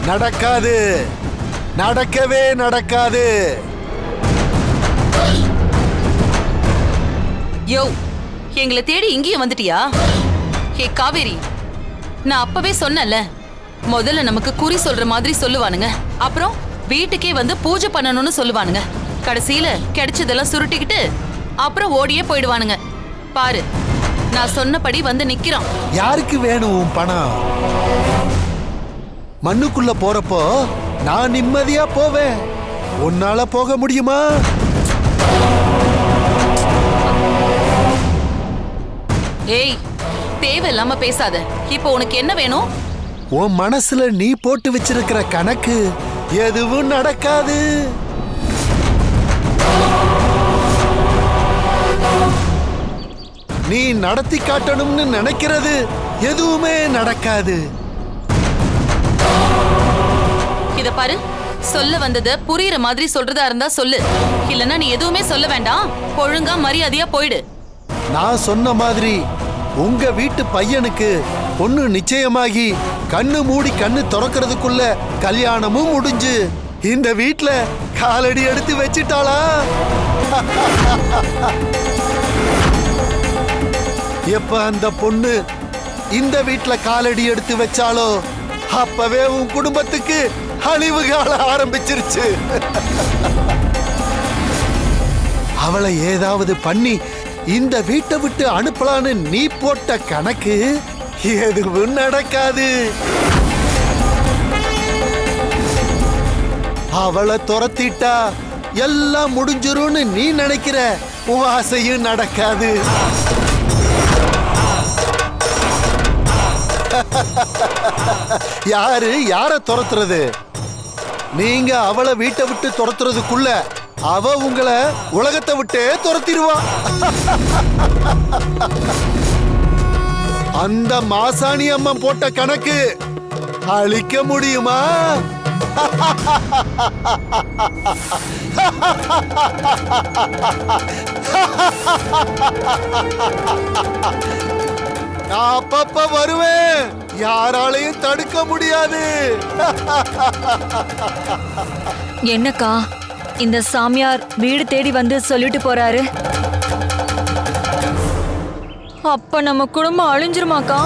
நடக்காது, நடக்கவே நடக்காது. யோ, எங்களை தேடி இங்கேயும் வந்துட்டியா? ஹே காவேரி, நான் அப்பவே சொன்னல, முதல்ல நமக்கு குறி சொல்ற மாதிரி சொல்லுவானுங்க, அப்புறம் வீட்டுக்கே வந்து பூஜை பண்ணணும்னு சொல்லுவானுங்க, கடைசியில கிடைச்சதெல்லாம் சுருட்டிக்கிட்டு அப்புறம் ஓடியே போயிடுவானுங்க. பாரு, நான் சொன்னபடி வந்து நிக்கிறான். யாருக்கு வேணும் உன் பணம்? மண்ணுக்குள்ள போறப்போ நான் நிம்மதியா போவேன், உன்னால போக முடியுமா? ஏய், தேவையில்லாம பேசாத. இப்போ உனக்கு என்ன வேணும்? உன் மனசுல நீ போட்டு வச்சிருக்கிற கணக்கு எதுவும் நடக்காது. நீ நடத்தி காட்டணும்னு நினைக்கிறது எதுவுமே நடக்காது. இத பாரு, சொல்ல வந்தத புரியுற மாதிரி சொல்றதா இருந்தா சொல்லு, இல்லன்னா நீ எதுவுமே சொல்ல வேண்டாம், ஒழுங்கா மரியாதையா போயிடு. நான் சொன்ன மாதிரி உங்க வீட்டு பையனுக்கு பொண்ணு நிச்சயமாகி கண்ணு மூடி கண்ணு திறக்கிறதுக்குள்ள கல்யாணமும் முடிஞ்சு இந்த வீட்ல காலடி எடுத்து வச்சிட்டாளா? எப்ப அந்த பொண்ணு இந்த வீட்ல காலடி எடுத்து வச்சாலோ அப்பவே உன் குடும்பத்துக்கு அழிவு காலம் ஆரம்பிச்சிருச்சு. அவளை ஏதாவது பண்ணி இந்த வீட்டை விட்டு அனுப்பலான்னு நீ போட்ட கணக்கு எதுவும் நடக்காது. அவளை துரத்திட்டா எல்லாம் முடிஞ்சிரும்னு நீ நினைக்கிற உன் ஆசையும் நடக்காது. யாரு யார துரத்துறது? நீங்க அவளை வீட்டை விட்டு துரத்துறதுக்குள்ள அவ உங்களை உலகத்தை விட்டே துரத்திடுவா. அந்த மாசாணி அம்மா போட்ட கணக்கு அழிக்க முடியுமா? நான் அப்பப்ப வருவேன், யாராலையும் தடுக்க முடியாது. என்னக்கா, இந்த சாமியார் வீடு தேடி வந்து சொல்லிட்டு போறாரு? அப்ப நம்ம குடும்பம் அழிஞ்சிருமாக்கா?